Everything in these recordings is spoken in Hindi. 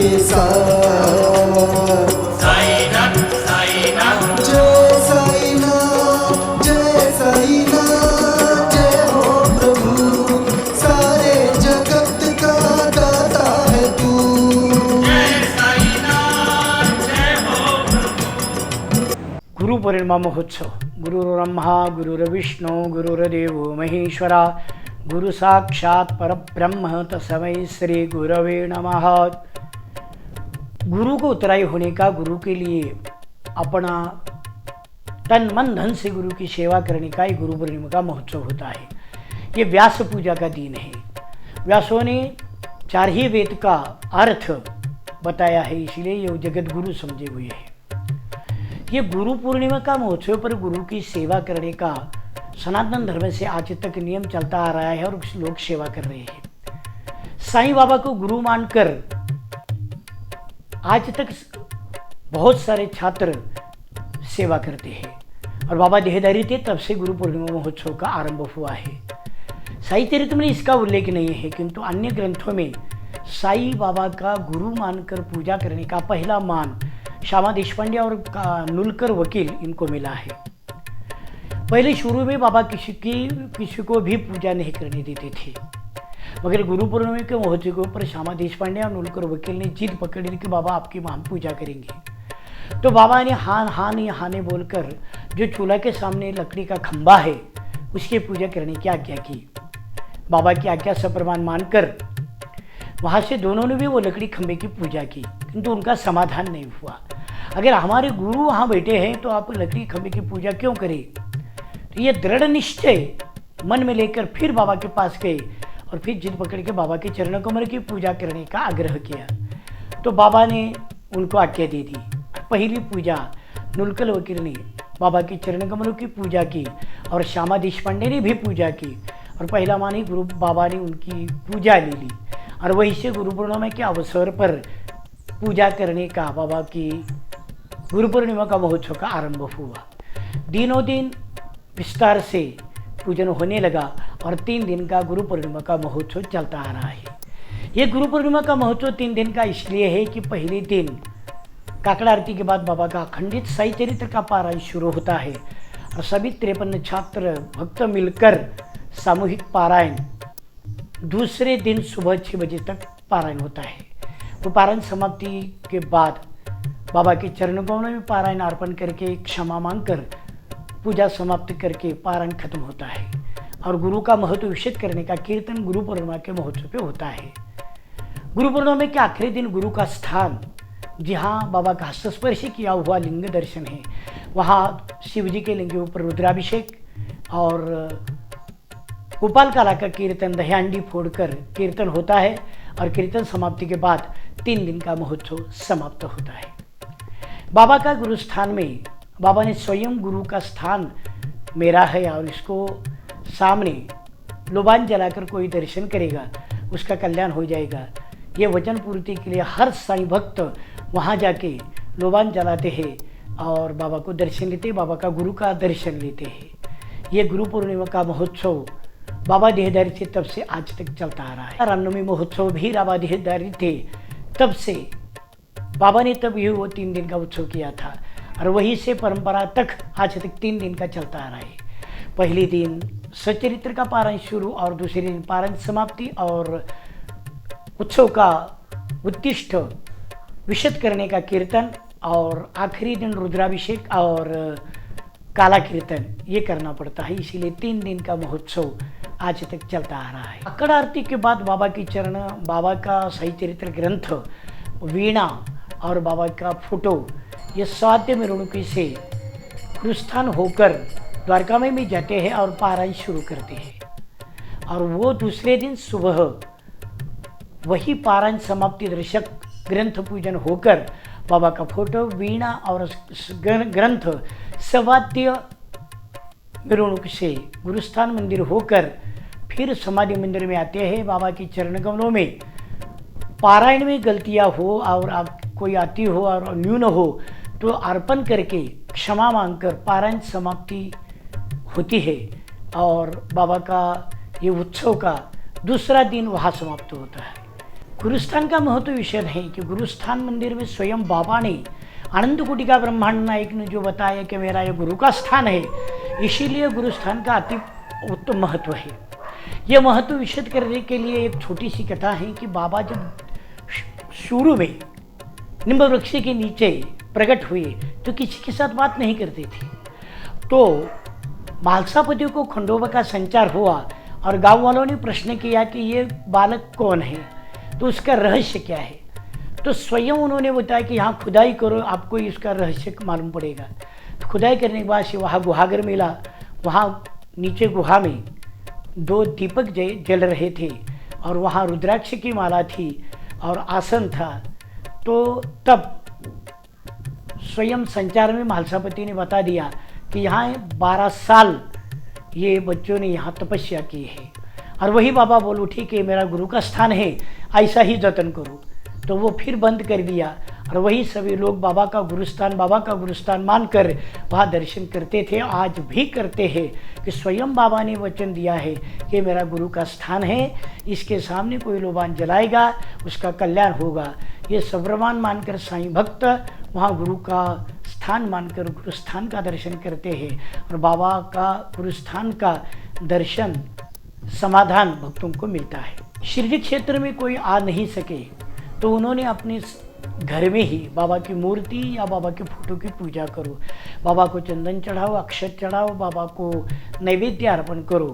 के साथ। साईनाथ साईनाथ जय साईनाथ जय साईनाथ, जय हो प्रभु सारे जगत का दाता है तू। जय साईनाथ जय हो। गुरु पौर्णिमा महोत्सव। गुरुर्ब्रह्मा गुरुर्विष्णू गुरुर्देवो महेश्वरा, गुरु साक्षात परब्रह्म तस्मै श्री गुरवे नमः। गुरु को उतराई होने का, गुरु के लिए अपना तन मन धन से गुरु की सेवा करने का ये गुरु पूर्णिमा का महोत्सव होता है। ये व्यास पूजा का दिन है। व्यासों ने 4 ही वेद का अर्थ बताया है, इसलिए ये जगत गुरु समझे हुए हैं। ये गुरु पूर्णिमा का महोत्सव पर गुरु की सेवा करने का सनातन धर्म से आज तक नियम चलता आ रहा है और लोग सेवा कर रहे हैं। साईं बाबा को गुरु मानकर आज तक बहुत सारे छात्र सेवा करते हैं और बाबा देहधारी थे तब से गुरु पूर्णिमा महोत्सव का आरंभ हुआ है। साई चरित्र में इसका उल्लेख नहीं है, किंतु अन्य ग्रंथों में साईं बाबा का गुरु मानकर पूजा करने का पहला मान श्यामा देशपांडे और नुलकर वकील इनको मिला है। पहले शुरू में बाबा किसी को भी पूजा नहीं करने देते थे, मगर गुरु पूर्णिमा के महोत्सव के ऊपर श्यामा देशपांडे और नुलकर वकील ने जिद पकड़ी कि बाबा आपकी हम पूजा करेंगे। तो बाबा ने हाने बोलकर जो चूल्हा के सामने लकड़ी का खंबा है उसकी पूजा करने की आज्ञा की। बाबा की आज्ञा सप्रमाण मानकर वहाँ से दोनों ने भी वो लकड़ी खंबे की पूजा की, किंतु उनका समाधान नहीं हुआ। अगर हमारे गुरु वहाँ बैठे हैं तो आप लकड़ी खंबे की पूजा क्यों करें? तो ये दृढ़ निश्चय मन में लेकर फिर बाबा के पास गए और फिर जिद पकड़ के बाबा के चरण कमल की पूजा करने का आग्रह किया। तो बाबा ने उनको आज्ञा दे दी। पहली पूजा नुलकर वकील ने बाबा के चरण कमलों की पूजा की और श्यामा देशपांडे ने भी पूजा की और पहला मान ही गुरु बाबा ने उनकी पूजा ले ली और वहीं से गुरु पूर्णिमा के अवसर पर पूजा करने का बाबा की गुरु पूर्णिमा का महोत्सव का आरंभ हुआ। दिनों दिन विस्तार से पूजन होने लगा और 3 दिन का गुरु पूर्णिमा का महोत्सव चलता आ रहा है। ये गुरु पूर्णिमा का महोत्सव 3 दिन का इसलिए है कि पहले दिन काकड़ा आरती के बाद बाबा का अखंडित साई चरित्र का पारायण शुरू होता है और सभी 53 छात्र भक्त मिलकर सामूहिक पारायण दूसरे दिन सुबह 6 बजे तक पारायण होता है। वो पारायण समाप्ति के बाद बाबा के चरणों में पारायण अर्पण करके क्षमा मांगकर पूजा समाप्त करके पारायण खत्म होता है और गुरु का महत्व विशद करने का कीर्तन गुरु पूर्णिमा के महोत्सव पे होता है। गुरु पूर्णिमा के आखिरी दिन गुरु का स्थान, जहाँ बाबा का हस्तस्पर्श किया हुआ लिंग दर्शन है, वहाँ शिव जी के लिंग के ऊपर रुद्राभिषेक और गोपाल काला का कीर्तन दह्यांडी फोड़कर कीर्तन होता है और कीर्तन समाप्ति के बाद 3 दिन का महोत्सव समाप्त होता है। बाबा का गुरु स्थान में बाबा ने स्वयं गुरु का स्थान मेरा है और इसको सामने लोबान जलाकर कोई दर्शन करेगा उसका कल्याण हो जाएगा। ये वचन पूर्ति के लिए हर साईं भक्त वहाँ जाके लोबान जलाते हैं और बाबा को दर्शन लेते, बाबा का गुरु का दर्शन लेते हैं। ये गुरु पूर्णिमा का महोत्सव बाबा देहधारी थे तब से आज तक चलता आ रहा है। रामनवमी महोत्सव भी बाबा देहधारी थे तब से बाबा ने तब ये वो 3 दिन का उत्सव किया था और वहीं से परंपरा तक आज तक 3 दिन का चलता आ रहा है। पहले दिन सचरित्र का पारायण शुरू और दूसरे दिन पारायण समाप्ति और उत्सव का उत्तिष्ठ विशद करने का कीर्तन और आखिरी दिन रुद्राभिषेक और काला कीर्तन ये करना पड़ता है। इसीलिए 3 दिन का महोत्सव आज तक चलता आ रहा है। काकड़ आरती के बाद बाबा की चरण, बाबा का साई चरित्र ग्रंथ, वीणा और बाबा का फोटो ये साध्य मेरुणुकी से गुरुस्थान होकर द्वारका में जाते हैं और पारायण शुरू करते हैं और वो दूसरे दिन सुबह वही पारायण समाप्ति दर्शक ग्रंथ पूजन होकर बाबा का फोटो, वीणा और ग्रंथ सवाद्य मेरुणुक से गुरुस्थान मंदिर होकर फिर समाधि मंदिर में आते हैं। बाबा के चरण कमलों में पारायण में गलतियाँ हो और आप कोई आती हो और न्यून हो तो अर्पण करके क्षमा मांगकर पारायण समाप्ति होती है और बाबा का ये उत्सव का दूसरा दिन वहाँ समाप्त होता है। गुरुस्थान का महत्व विषय है कि गुरुस्थान मंदिर में स्वयं बाबा ने अनंत कोटि का ब्रह्मांड नायक ने जो बताया कि मेरा ये गुरु का स्थान है, इसीलिए गुरुस्थान का अति उत्तम महत्व है। यह महत्व विशद करने के लिए एक छोटी सी कथा है कि बाबा जब शुरू में निम्ब वृक्ष के नीचे प्रकट हुए तो किसी के साथ बात नहीं करते थे। तो मालसापति को खंडोबा का संचार हुआ और गांव वालों ने प्रश्न किया कि ये बालक कौन है, तो उसका रहस्य क्या है। तो स्वयं उन्होंने बताया कि यहाँ खुदाई करो, आपको इसका रहस्य मालूम पड़ेगा। तो खुदाई करने के बाद से वहाँ गुहागर मिला। वहाँ नीचे गुहा में 2 दीपक जल रहे थे और वहाँ रुद्राक्ष की माला थी और आसन था। तो तब स्वयं संचार में मालसापति ने बता दिया कि यहाँ 12 साल ये बच्चों ने यहाँ तपस्या की है और वही बाबा बोल उठी कि मेरा गुरु का स्थान है, ऐसा ही जतन करो। तो वो फिर बंद कर दिया और वही सभी लोग बाबा का गुरुस्थान मानकर वहाँ दर्शन करते थे, आज भी करते हैं कि स्वयं बाबा ने वचन दिया है कि मेरा गुरु का स्थान है, इसके सामने कोई लोबान जलाएगा उसका कल्याण होगा। ये सब्रमान मानकर साईं भक्त वहाँ गुरु का स्थान मानकर गुरुस्थान का दर्शन करते हैं और बाबा का गुरुस्थान का दर्शन समाधान भक्तों को मिलता है। शिरडी क्षेत्र में कोई आ नहीं सके तो उन्होंने अपने घर में ही बाबा की मूर्ति या बाबा के फोटो की पूजा करो, बाबा को चंदन चढ़ाओ, अक्षत चढ़ाओ, बाबा को नैवेद्य अर्पण करो,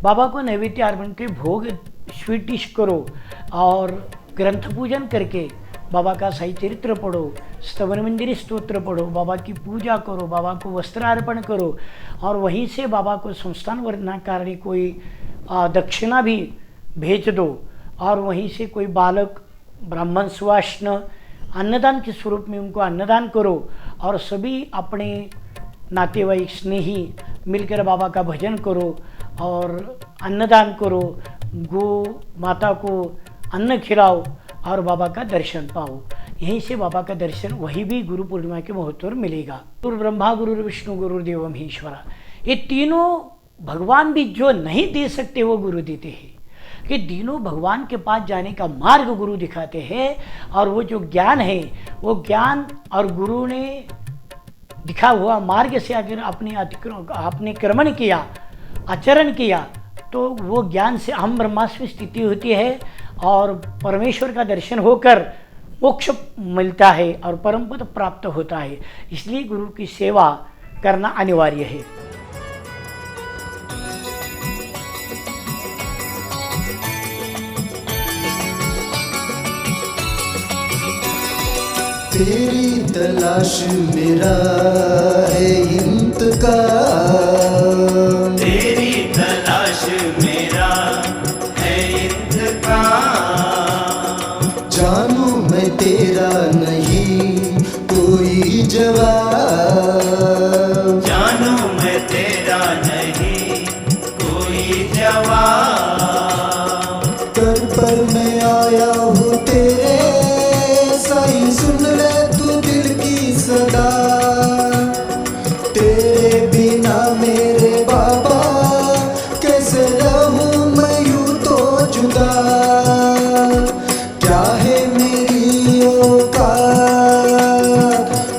बाबा को नैवेद्य अर्पण के भोग स्वीट डिश करो और ग्रंथ पूजन करके बाबा का साई चरित्र पढ़ो, स्तवन मंदिर स्तोत्र पढ़ो, बाबा की पूजा करो, बाबा को वस्त्र अर्पण करो और वहीं से बाबा को संस्थान वर्णनाकार कोई दक्षिणा भी भेज दो और वहीं से कोई बालक ब्राह्मण सुवाष्ण अन्नदान के स्वरूप में उनको अन्नदान करो और सभी अपने नातेवाईक स्नेही मिलकर बाबा का भजन करो और अन्नदान करो, गो माता को अन्न खिलाओ और बाबा का दर्शन पाओ। यहीं से बाबा का दर्शन वही भी गुरु पूर्णिमा के महोत्सव मिलेगा। गुरु ब्रह्मा, गुरु विष्णु, गुरुदेव महेश्वरा, ये तीनों भगवान भी जो नहीं दे सकते वो गुरु देते हैं कि तीनों भगवान के पास जाने का मार्ग गुरु दिखाते हैं और वो जो ज्ञान है वो ज्ञान और गुरु ने दिखा हुआ मार्ग से अगर आपने क्रमण किया, आचरण किया तो वो ज्ञान से अहम ब्रह्मास्मि स्थिति होती है और परमेश्वर का दर्शन होकर मोक्ष मिलता है और परम पद प्राप्त होता है। इसलिए गुरु की सेवा करना अनिवार्य है। तेरी तलाश मेरा है इंतकाम, तेरी तलाश मेरा है इंतकाम, जानू मैं तेरा नहीं कोई जवाब, जानू मैं तेरा नहीं कोई जवाब, कर पर मैं आया हूँ तेरे साईं, सुन ले तू दिल की सदा, तेरे बिना मेरे बाबा कैसे रहूं मैं यूं तो जुदा, क्या है मेरी औकात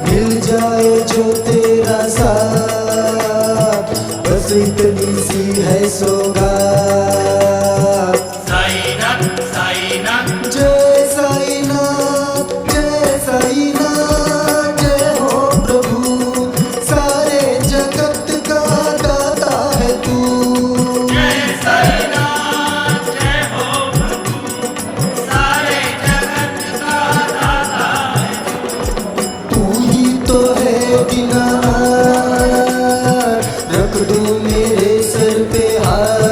मिल जाए जो तेरा साथ, बस इतनी सी है सौगात। साईनाथ साईनाथ जय साईनाथ, जय साईनाथ, जय हो प्रभु, सारे जगत का दाता है तू। जय साईनाथ जय हो प्रभु, सारे जगत का दाता है। तू ही तो है दीनार, रख दो मेरे सर पे हाथ,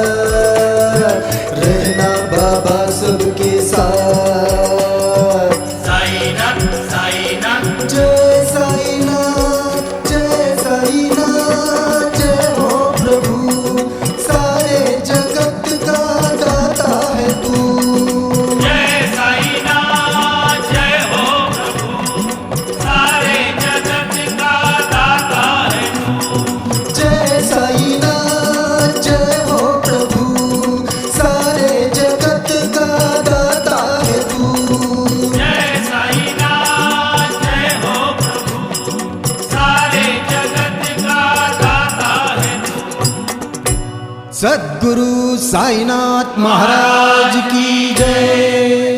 जय साईनाथ जय हो प्रभु सारे जगत का दाता है तू। सद्गुरु साईनाथ महाराज की जय।